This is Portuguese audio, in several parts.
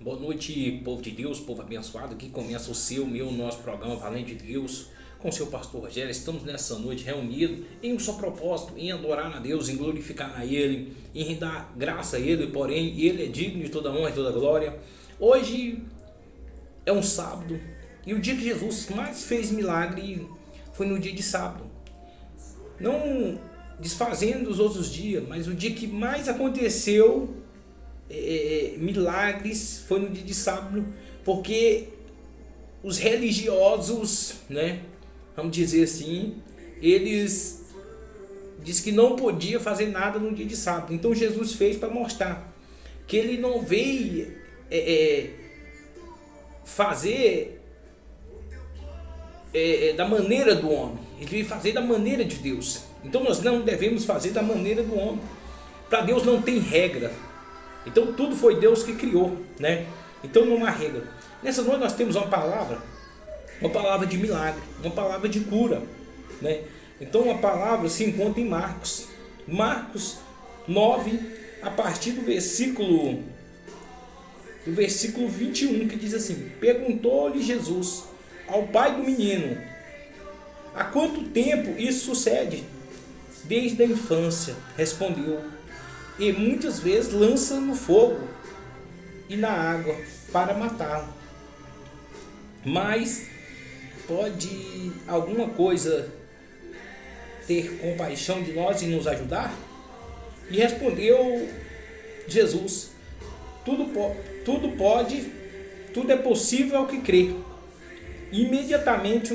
Boa noite, povo de Deus, povo abençoado. Aqui começa meu nosso programa Valente de Deus, com seu pastor Rogério. Estamos nessa noite reunidos em um só propósito, em adorar a Deus, em glorificar a Ele, em dar graça a Ele, porém Ele é digno de toda honra e toda glória. Hoje é um sábado e o dia que Jesus mais fez milagre foi no dia de sábado. Não desfazendo os outros dias, mas o dia que mais aconteceu milagres foi no dia de sábado, porque os religiosos, né, vamos dizer assim, eles diz que não podia fazer nada no dia de sábado. Então Jesus fez para mostrar que ele não veio fazer da maneira do homem, ele veio fazer da maneira de Deus. Então nós não devemos fazer da maneira do homem. Para Deus não tem regra. Então tudo foi Deus que criou, né? Então não há regra. Nessa noite nós temos uma palavra de milagre, uma palavra de cura, né? Então a palavra se encontra em Marcos 9, a partir do versículo 21, que diz assim: perguntou-lhe Jesus ao pai do menino: há quanto tempo isso sucede? Desde a infância, respondeu, e muitas vezes lança no fogo e na água para matá-lo. Mas pode alguma coisa ter compaixão de nós e nos ajudar? E respondeu Jesus: tudo pode, tudo é possível ao que crê. Imediatamente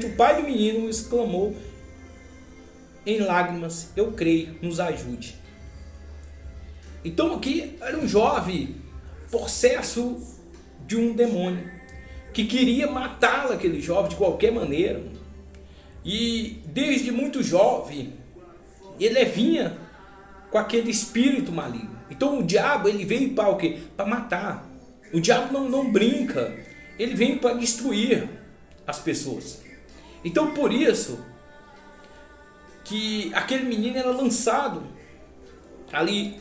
o pai do menino exclamou em lágrimas: eu creio, nos ajude. Então aqui era um jovem possesso de um demônio que queria matá-lo, aquele jovem, de qualquer maneira. E desde muito jovem ele vinha com aquele espírito maligno. Então o diabo, ele veio para o quê? Para matar. O diabo não brinca, ele vem para destruir as pessoas. Então por isso que aquele menino era lançado ali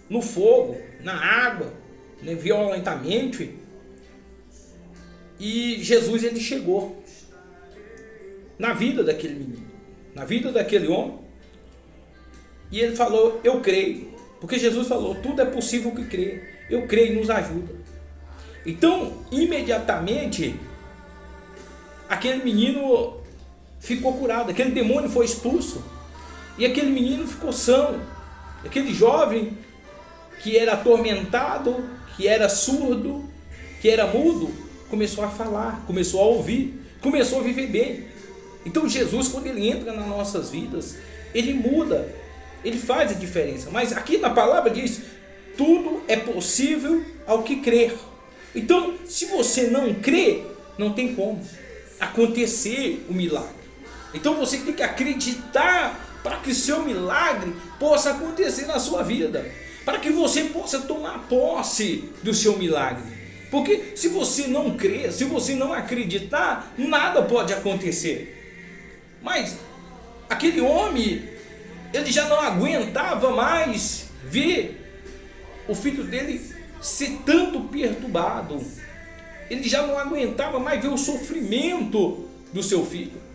no fogo, na água, né, violentamente. E Jesus, ele chegou na vida daquele menino, na vida daquele homem, e ele falou: eu creio, porque Jesus falou: tudo é possível que crê, eu creio, nos ajuda. Então imediatamente aquele menino ficou curado, aquele demônio foi expulso e aquele menino ficou são. Aquele jovem que era atormentado, que era surdo, que era mudo, começou a falar, começou a ouvir, começou a viver bem. Então Jesus, quando ele entra nas nossas vidas, ele muda, ele faz a diferença. Mas aqui na palavra diz: tudo é possível ao que crer. Então se você não crê, não tem como acontecer o milagre. Então você tem que acreditar para que o seu milagre possa acontecer na sua vida, para que você possa tomar posse do seu milagre. Porque se você não crer, se você não acreditar, nada pode acontecer. Mas aquele homem, ele já não aguentava mais ver o filho dele ser tanto perturbado. Ele já não aguentava mais ver o sofrimento do seu filho.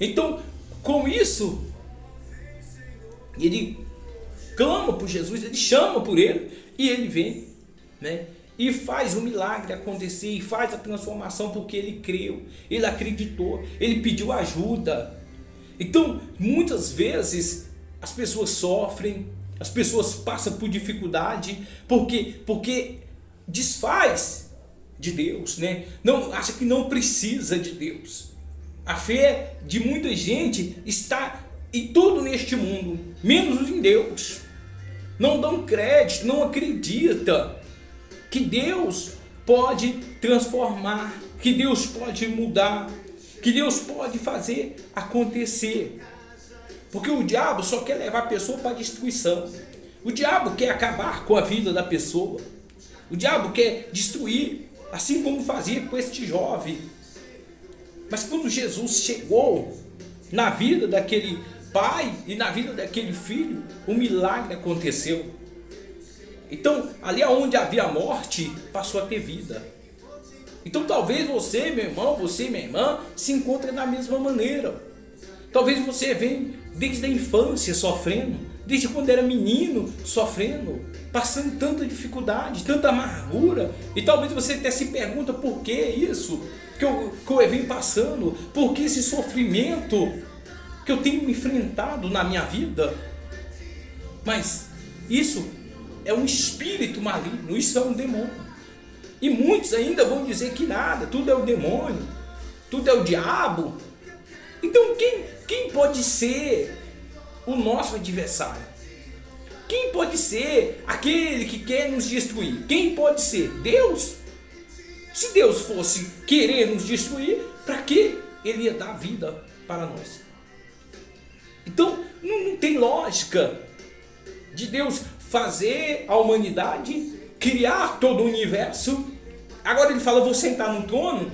Então, com isso, ele clama por Jesus, ele chama por ele, e ele vem, né, e faz o milagre acontecer, e faz a transformação, porque ele creu, ele acreditou, ele pediu ajuda. Então, muitas vezes, as pessoas sofrem, as pessoas passam por dificuldade, porque desfaz de Deus, né? Não, acha que não precisa de Deus. A fé de muita gente está em tudo neste mundo, menos em Deus. Não dão crédito, não acredita que Deus pode transformar, que Deus pode mudar, que Deus pode fazer acontecer. Porque o diabo só quer levar a pessoa para a destruição. O diabo quer acabar com a vida da pessoa. O diabo quer destruir, assim como fazia com este jovem. Mas quando Jesus chegou na vida daquele pai e na vida daquele filho, o milagre aconteceu. Então, ali onde havia morte, passou a ter vida. Então, talvez você, meu irmão, você, minha irmã, se encontre da mesma maneira. Talvez você venha desde a infância sofrendo, desde quando era menino sofrendo, passando tanta dificuldade, tanta amargura. E talvez você até se pergunta por que isso que eu venho passando, por que esse sofrimento que eu tenho enfrentado na minha vida. Mas isso é um espírito maligno, isso é um demônio. E muitos ainda vão dizer que nada, tudo é o demônio, tudo é o diabo. Então quem pode ser o nosso adversário? Quem pode ser aquele que quer nos destruir? Quem pode ser? Deus? Se Deus fosse querer nos destruir, para que Ele ia dar vida para nós? Então não tem lógica de Deus fazer a humanidade, criar todo o universo. Agora Ele fala, vou sentar no trono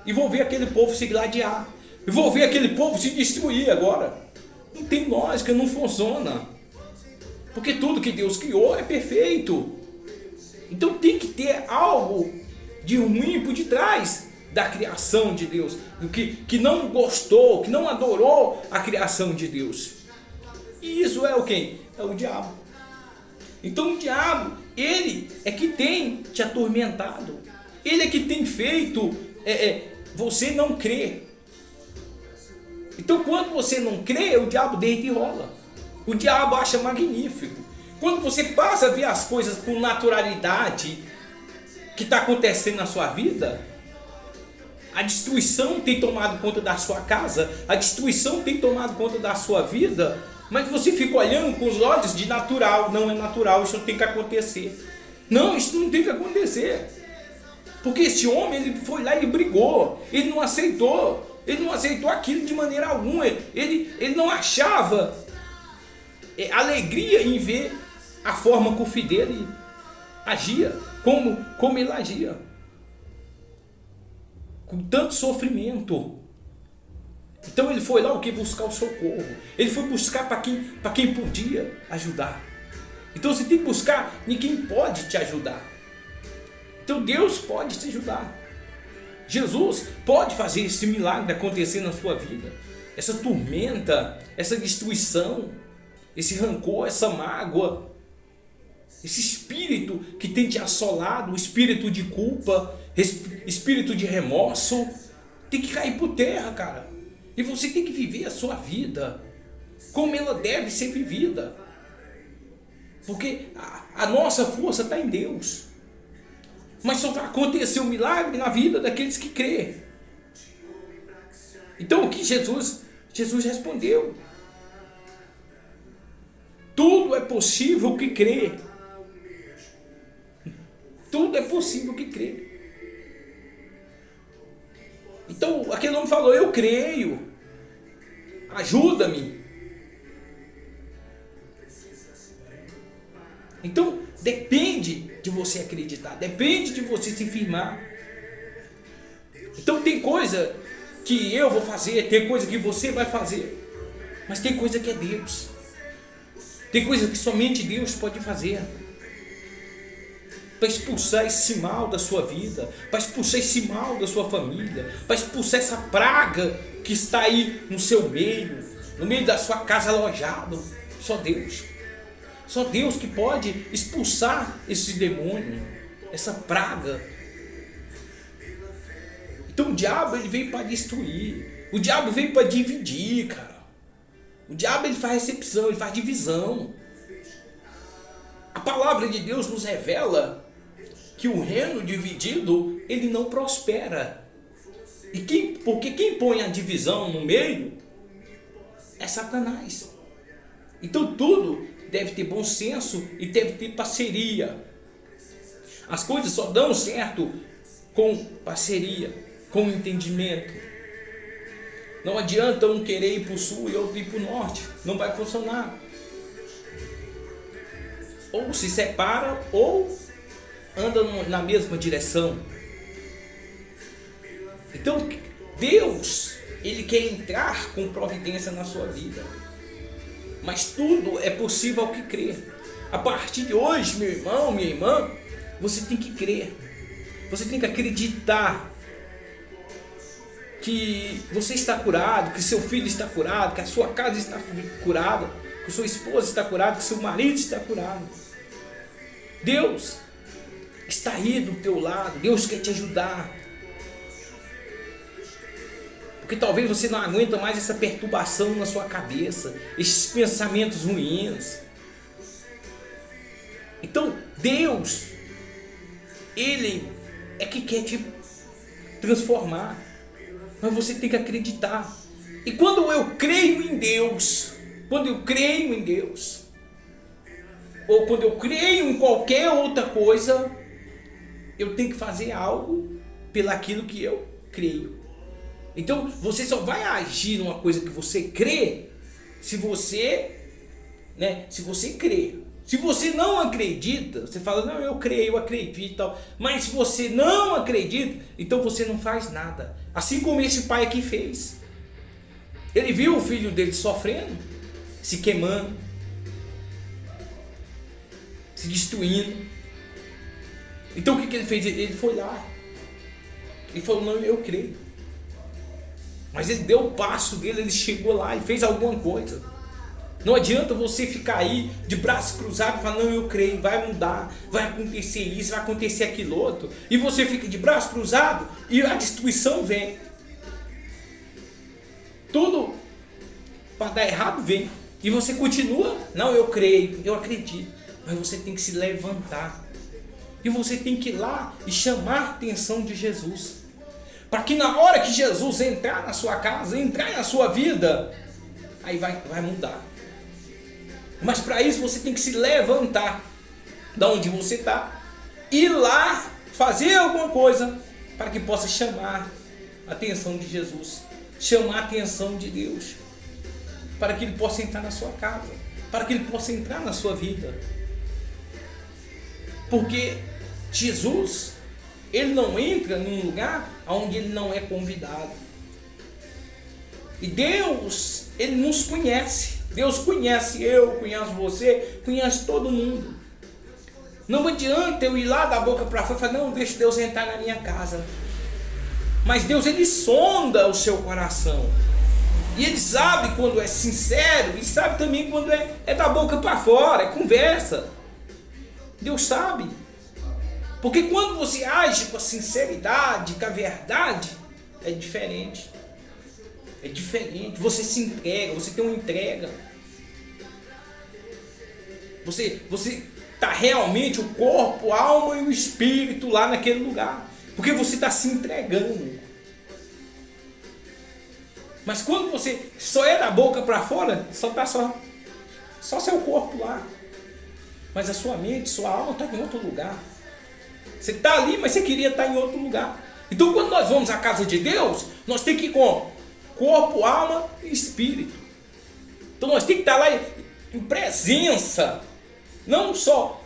e vou ver aquele povo se gladiar. E vou ver aquele povo se destruir agora. Não tem lógica, não funciona. Porque tudo que Deus criou é perfeito. Então tem que ter algo de ruim por detrás da criação de Deus. Que não gostou, que não adorou a criação de Deus. E isso é o quem? É o diabo. Então o diabo, ele é que tem te atormentado. Ele é que tem feito você não crer. Então quando você não crê, o diabo deita e rola. O diabo acha magnífico. Quando você passa a ver as coisas com naturalidade que está acontecendo na sua vida, a destruição tem tomado conta da sua casa, a destruição tem tomado conta da sua vida, mas você fica olhando com os olhos de natural. Não é natural, isso tem que acontecer. Não, isso não tem que acontecer. Porque esse homem, ele foi lá e brigou, ele não aceitou aquilo de maneira alguma, ele não achava alegria em ver a forma que o filho dele agia, como ele agia, com tanto sofrimento. Então ele foi lá buscar o socorro, ele foi buscar para quem podia ajudar. Então você tem que buscar em quem pode te ajudar. Então Deus pode te ajudar. Jesus pode fazer esse milagre acontecer na sua vida. Essa tormenta, essa destruição, esse rancor, essa mágoa, esse espírito que tem te assolado, o espírito de culpa, espírito de remorso, tem que cair por terra, cara. E você tem que viver a sua vida como ela deve ser vivida. Porque a nossa força está em Deus. Mas só vai acontecer um milagre na vida daqueles que crêem. Então o que Jesus respondeu? Tudo é possível que crê. Tudo é possível que crê. Então aquele homem falou, eu creio. Ajuda-me. Então depende de você acreditar, depende de você se firmar. Então tem coisa que eu vou fazer, tem coisa que você vai fazer, mas tem coisa que é Deus. Tem coisa que somente Deus pode fazer para expulsar esse mal da sua vida, para expulsar esse mal da sua família, para expulsar essa praga que está aí no seu meio, no meio da sua casa alojado. Só Deus. Só Deus que pode expulsar esse demônio, essa praga. Então o diabo, ele veio para destruir. O diabo veio para dividir, cara. O diabo, ele faz recepção, ele faz divisão. A palavra de Deus nos revela que o reino dividido, ele não prospera. Porque quem põe a divisão no meio é Satanás. Então tudo deve ter bom senso e deve ter parceria. As coisas só dão certo com parceria, com entendimento. Não adianta um querer ir para o sul e outro ir para o norte. Não vai funcionar. Ou se separa ou anda na mesma direção. Então Deus, ele quer entrar com providência na sua vida. Mas tudo é possível ao que crê. A partir de hoje, meu irmão, minha irmã, você tem que crer. Você tem que acreditar que você está curado, que seu filho está curado, que a sua casa está curada, que sua esposa está curada, que seu marido está curado. Deus está aí do teu lado. Deus quer te ajudar. Porque talvez você não aguenta mais essa perturbação na sua cabeça, esses pensamentos ruins. Então, Deus, Ele é que quer te transformar. Mas você tem que acreditar. E quando eu creio em Deus, ou quando eu creio em qualquer outra coisa, eu tenho que fazer algo pelaquilo que eu creio. Então você só vai agir numa coisa que você crê se você crê. Se você não acredita, você fala, não, eu creio, eu acredito e tal. Mas se você não acredita, então você não faz nada. Assim como esse pai aqui fez. Ele viu o filho dele sofrendo, se queimando, se destruindo. Então o que ele fez? Ele foi lá. Ele falou, não, eu creio. Mas ele deu o passo dele, ele chegou lá e fez alguma coisa. Não adianta você ficar aí de braços cruzados e falar, não, eu creio, vai mudar, vai acontecer isso, vai acontecer aquilo outro. E você fica de braços cruzados e a destruição vem. Tudo para dar errado vem. E você continua, não, eu creio, eu acredito. Mas você tem que se levantar. E você tem que ir lá e chamar a atenção de Jesus. Para que na hora que Jesus entrar na sua casa, entrar na sua vida, aí vai mudar. Mas para isso você tem que se levantar da onde você está, ir lá fazer alguma coisa para que possa chamar a atenção de Jesus, chamar a atenção de Deus, para que Ele possa entrar na sua casa, para que Ele possa entrar na sua vida. Porque Jesus, Ele não entra num lugar onde Ele não é convidado. E Deus, Ele nos conhece. Deus conhece eu, conhece você, conhece todo mundo. Não adianta eu ir lá da boca para fora e falar, não, deixa Deus entrar na minha casa. Mas Deus, Ele sonda o seu coração. E Ele sabe quando é sincero, e sabe também quando é da boca para fora, é conversa. Deus sabe. Porque quando você age com a sinceridade, com a verdade, é diferente. É diferente, você se entrega, você tem uma entrega. Você está realmente o corpo, a alma e o espírito lá naquele lugar. Porque você está se entregando. Mas quando você só é da boca para fora, só está só seu corpo lá. Mas a sua mente, sua alma está em outro lugar. Você está ali, mas você queria estar em outro lugar. Então quando nós vamos à casa de Deus, nós temos que ir com corpo, alma e espírito. Então nós temos que estar lá em presença. Não só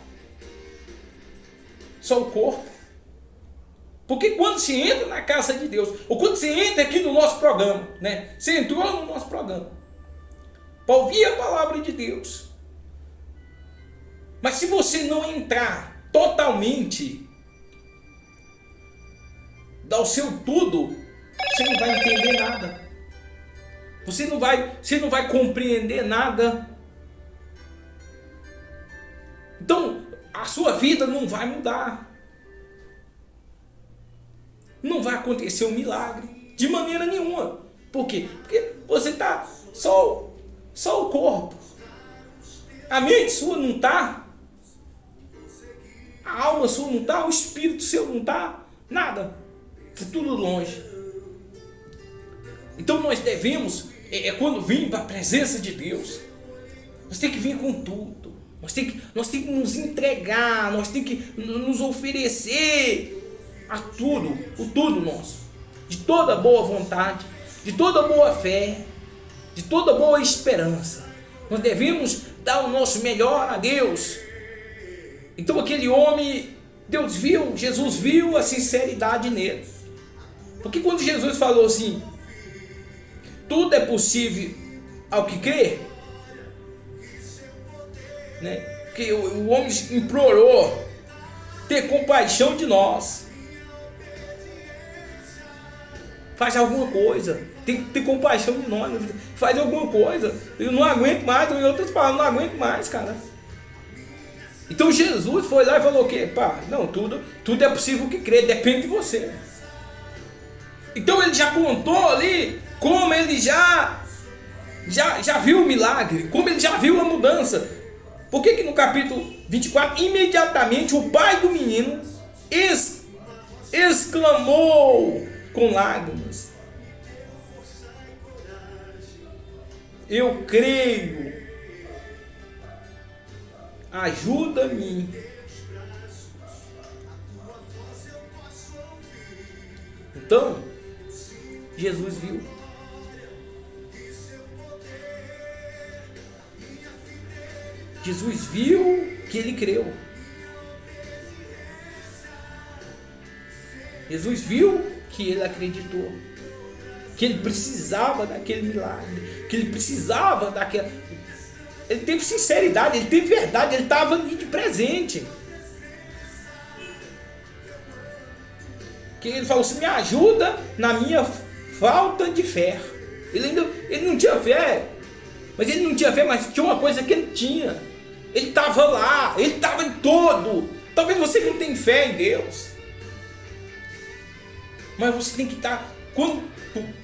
o corpo. Porque quando você entra na casa de Deus, ou quando você entra aqui no nosso programa, né? Você entrou no nosso programa para ouvir a palavra de Deus. Mas se você não entrar totalmente, dar o seu tudo, você não vai entender nada. Você não vai compreender nada. Então, a sua vida não vai mudar. Não vai acontecer um milagre. De maneira nenhuma. Por quê? Porque você está só o corpo. A mente sua não está. A alma sua não está. O espírito seu não está. Nada. Está tudo longe. Então nós devemos, quando vir para a presença de Deus, nós temos que vir com tudo. Nós temos que nos entregar, nós temos que nos oferecer a tudo, o tudo nosso. De toda boa vontade, de toda boa fé, de toda boa esperança. Nós devemos dar o nosso melhor a Deus. Então aquele homem, Jesus viu a sinceridade nele. Porque quando Jesus falou assim, tudo é possível ao que crê, né? Porque o homem implorou ter compaixão de nós. Faz alguma coisa. Tem que ter compaixão de nós. Faz alguma coisa. Eu não aguento mais. Em outras palavras, não aguento mais, cara. Então Jesus foi lá e falou o quê? Pá, não, tudo é possível que crê. Depende de você. Então ele já contou ali como ele já viu o milagre. Como ele já viu a mudança. Por que no capítulo 24, imediatamente o pai do menino exclamou com lágrimas: eu creio, ajuda-me. Então, Jesus viu. Jesus viu que ele creu. Jesus viu que ele acreditou. Que ele precisava daquele milagre. Que ele precisava daquela... Ele teve sinceridade, ele teve verdade, ele estava ali de presente. Que ele falou assim: me ajuda na minha falta de fé. Ele não tinha fé. Mas ele não tinha fé, mas tinha uma coisa que ele tinha. Ele estava lá, ele estava em todo. Talvez você não tenha fé em Deus, mas você tem que estar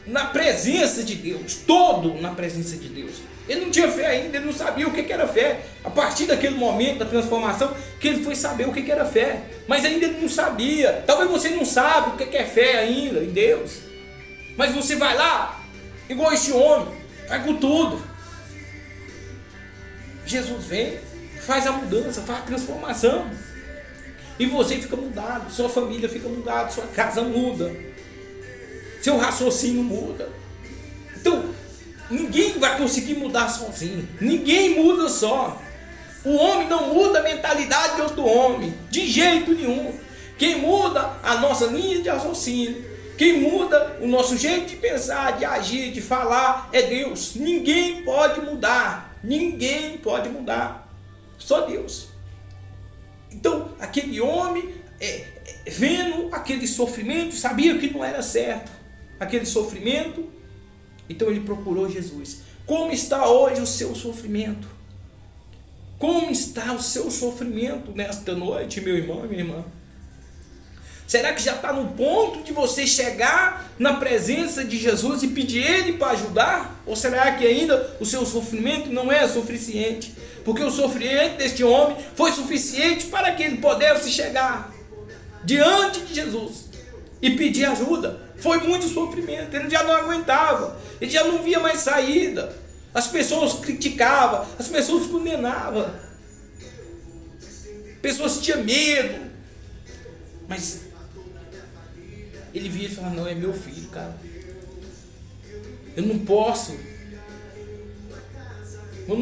na presença de Deus, todo na presença de Deus. Ele não tinha fé ainda, ele não sabia o que era fé. A partir daquele momento da transformação, que ele foi saber o que era fé. Mas ainda ele não sabia. Talvez você não sabe o que é fé ainda em Deus. Mas você vai lá, igual este homem, vai com tudo. Jesus vem, faz a mudança, faz a transformação. E você fica mudado, sua família fica mudada, sua casa muda, seu raciocínio muda. Então, ninguém vai conseguir mudar sozinho. Ninguém muda só. O homem não muda a mentalidade de outro homem, de jeito nenhum. Quem muda a nossa linha de raciocínio, quem muda o nosso jeito de pensar, de agir, de falar, é Deus. Ninguém pode mudar. Ninguém pode mudar. Só Deus. Então, aquele homem, vendo aquele sofrimento, sabia que não era certo. Aquele sofrimento. Então ele procurou Jesus. Como está hoje o seu sofrimento? Como está o seu sofrimento nesta noite, meu irmão e minha irmã? Será que já está no ponto de você chegar na presença de Jesus e pedir Ele para ajudar? Ou será que ainda o seu sofrimento não é suficiente? Porque o sofrimento deste homem foi suficiente para que ele pudesse chegar diante de Jesus e pedir ajuda. Foi muito sofrimento, ele já não aguentava, ele já não via mais saída. As pessoas criticavam, as pessoas condenavam, pessoas tinham medo. Mas ele via e falava: não, é meu filho, cara. Eu não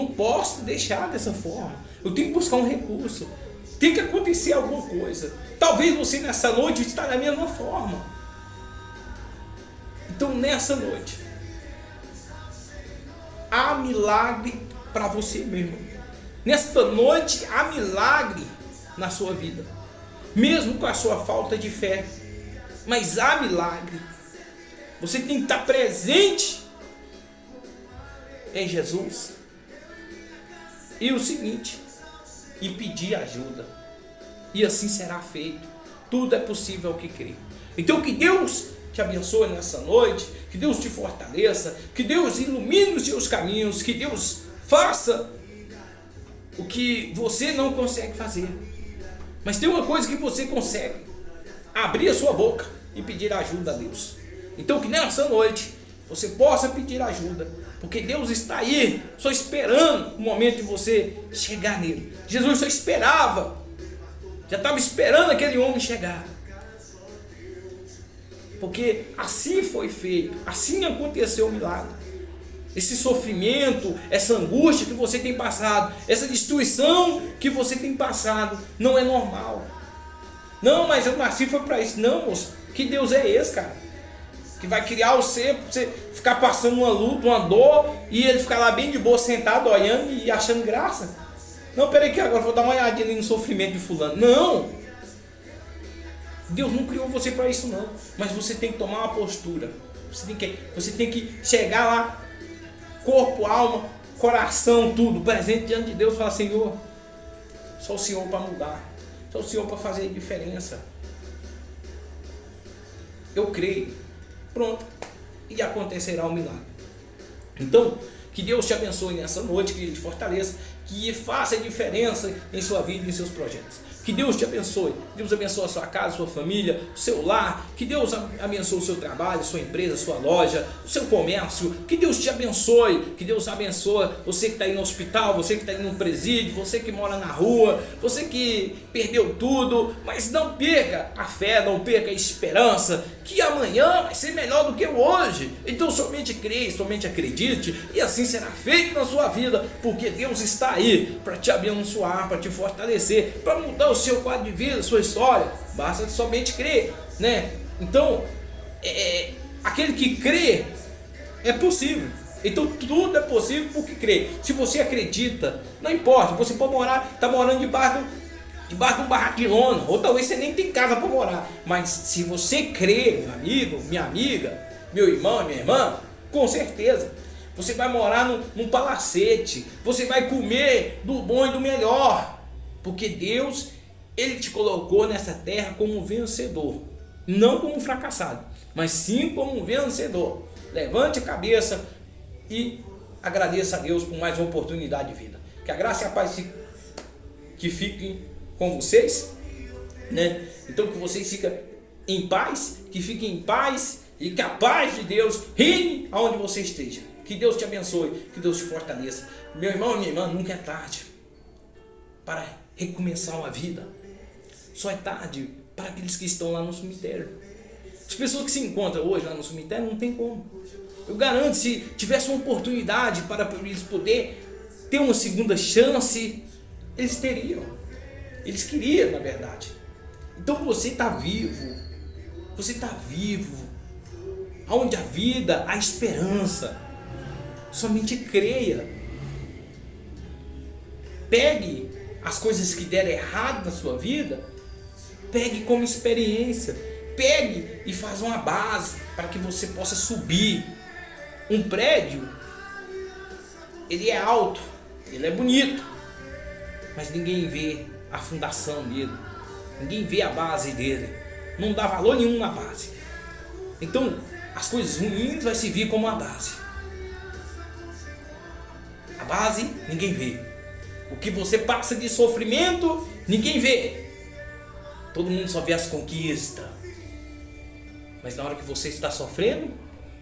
posso deixar dessa forma. Eu tenho que buscar um recurso. Tem que acontecer alguma coisa. Talvez você nessa noite está da mesma forma. Então nessa noite há milagre para você mesmo. Nesta noite há milagre na sua vida. Mesmo com a sua falta de fé. Mas há milagre. Você tem que estar presente em Jesus. E o seguinte, e pedir ajuda. E assim será feito. Tudo é possível ao que crê. Então que Deus te abençoe nessa noite. Que Deus te fortaleça. Que Deus ilumine os seus caminhos. Que Deus faça o que você não consegue fazer. Mas tem uma coisa que você consegue: abrir a sua boca e pedir ajuda a Deus. Então que nessa noite você possa pedir ajuda, porque Deus está aí, só esperando o momento de você chegar nele. Jesus só esperava, já estava esperando aquele homem chegar, porque assim foi feito, assim aconteceu o milagre. Esse sofrimento, essa angústia que você tem passado, essa destruição que você tem passado, não é normal. Não, mas eu nasci foi para isso. Não, moço, que Deus é esse, cara? Que vai criar você para você ficar passando uma luta, uma dor, e ele ficar lá bem de boa, sentado, olhando e achando graça. Não, peraí que agora vou dar uma olhadinha ali no sofrimento de fulano. Não! Deus não criou você para isso não. Mas você tem que tomar uma postura. Você tem que chegar lá, corpo, alma, coração, tudo, presente diante de Deus e falar, Senhor, só o Senhor para mudar. Só o Senhor para fazer diferença. Eu creio. Pronto. E acontecerá um milagre. Então, que Deus te abençoe nessa noite, que Ele te fortaleça, que faça diferença em sua vida e em seus projetos. Que Deus te abençoe. Deus abençoe a sua casa, a sua família, o seu lar. Que Deus abençoe o seu trabalho, sua empresa, sua loja, o seu comércio. Que Deus te abençoe. Que Deus abençoe você que está aí no hospital, você que está aí no presídio, você que mora na rua, você que perdeu tudo. Mas não perca a fé, não perca a esperança, que amanhã vai ser melhor do que o hoje. Então somente creia, somente acredite, e assim será feito na sua vida, porque Deus está aí para te abençoar, para te fortalecer, para mudar o seu quadro de vida, a sua história. Basta somente crer, né? Então, aquele que crê, é possível. Então tudo é possível porque crê. Se você acredita, não importa, você pode morar, está morando debaixo de um barraco de lona, ou talvez você nem tem casa para morar, mas se você crê, meu amigo, minha amiga, meu irmão, minha irmã, com certeza você vai morar num palacete, você vai comer do bom e do melhor, porque Deus, Ele te colocou nessa terra como um vencedor, não como um fracassado, mas sim como um vencedor. Levante a cabeça e agradeça a Deus por mais uma oportunidade de vida. Que a graça e a paz que fiquem com vocês, né? Então que vocês fiquem em paz, que fiquem em paz e que a paz de Deus reine aonde você esteja. Que Deus te abençoe, que Deus te fortaleça. Meu irmão e minha irmã, nunca é tarde para recomeçar uma vida. Só é tarde para aqueles que estão lá no cemitério. As pessoas que se encontram hoje lá no cemitério não tem como. Eu garanto, se tivesse uma oportunidade para eles poderem ter uma segunda chance, eles teriam. Eles queriam, na verdade. Então você está vivo. Você está vivo. Onde a vida, a esperança. Somente creia. Pegue as coisas que deram errado na sua vida. Pegue como experiência. Pegue e faz uma base para que você possa subir. Um prédio, ele é alto, ele é bonito, mas ninguém vê a fundação dele, ninguém vê a base dele, não dá valor nenhum na base. Então as coisas ruins vai servir como a base. A base ninguém vê. O que você passa de sofrimento ninguém vê. Todo mundo só vê as conquistas, mas na hora que você está sofrendo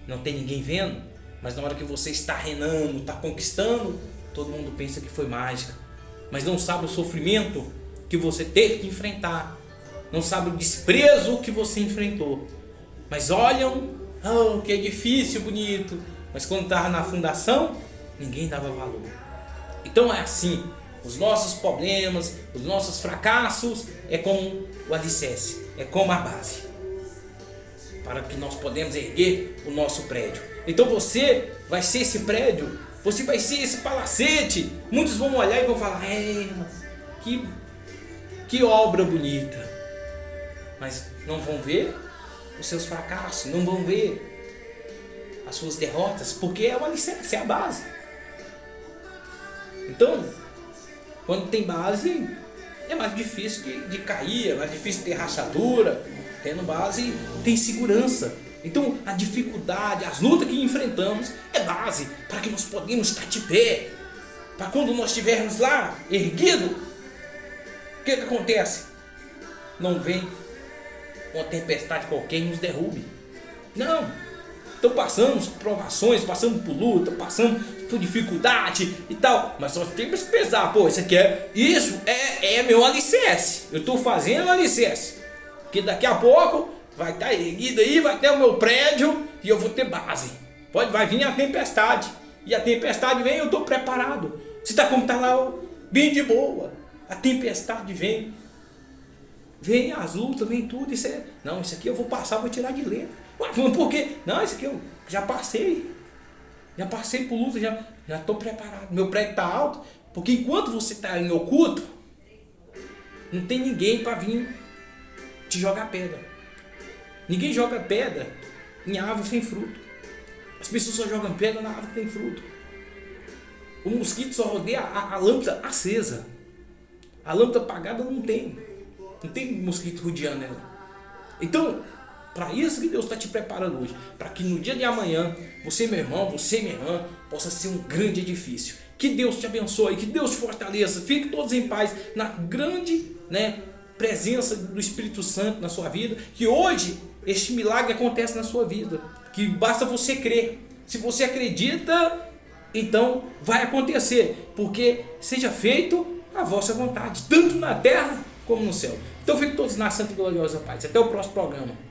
não tem ninguém vendo. Mas na hora que você está reinando, está conquistando, todo mundo pensa que foi mágica, mas não sabe o sofrimento que você teve que enfrentar, não sabe o desprezo que você enfrentou, mas olham, oh, que edifício bonito, mas quando estava na fundação, ninguém dava valor. Então é assim, os nossos problemas, os nossos fracassos, é como o alicerce, é como a base, para que nós podemos erguer o nosso prédio. Então você vai ser esse prédio, você vai ser esse palacete. Muitos vão olhar e vão falar, que obra bonita. Mas não vão ver os seus fracassos, não vão ver as suas derrotas, porque é o alicerce, é a base. Então, quando tem base, é mais difícil de cair, é mais difícil ter rachadura. Tendo base, tem segurança. Então a dificuldade, as lutas que enfrentamos é base para que nós podemos estar de pé. Para quando nós estivermos lá, erguido, o que acontece? Não vem uma tempestade qualquer e nos derrube. Não. Então passamos por provações, passamos por luta, passamos por dificuldade e tal. Mas nós temos que pensar, isso é meu alicerce. Eu estou fazendo o alicerce. Porque daqui a pouco vai estar erguido aí, vai ter o meu prédio e eu vou ter base. Vai vir a tempestade. E a tempestade vem, eu estou preparado. Você está como está lá, bem de boa. A tempestade vem. Vem as lutas, vem tudo. Isso aqui eu vou passar, vou tirar de letra. Por quê? Não, isso aqui eu já passei. Já passei por luta, já estou preparado. Meu prédio está alto, Porque enquanto você está em oculto, não tem ninguém para vir te jogar pedra. Ninguém joga pedra em árvore sem fruto. As pessoas só jogam pedra na árvore que tem fruto. O mosquito só rodeia a lâmpada acesa. A lâmpada apagada não tem. Não tem mosquito rodeando ela. Então, para isso que Deus está te preparando hoje. Para que no dia de amanhã, você, meu irmão, você, minha irmã, possa ser um grande edifício. Que Deus te abençoe, que Deus te fortaleça. Fiquem todos em paz na grande, presença do Espírito Santo na sua vida. Que hoje este milagre acontece na sua vida. Que basta você crer. Se você acredita, então vai acontecer. Porque seja feito a vossa vontade, tanto na terra como no céu. Então fiquem todos na santa e gloriosa paz. Até o próximo programa.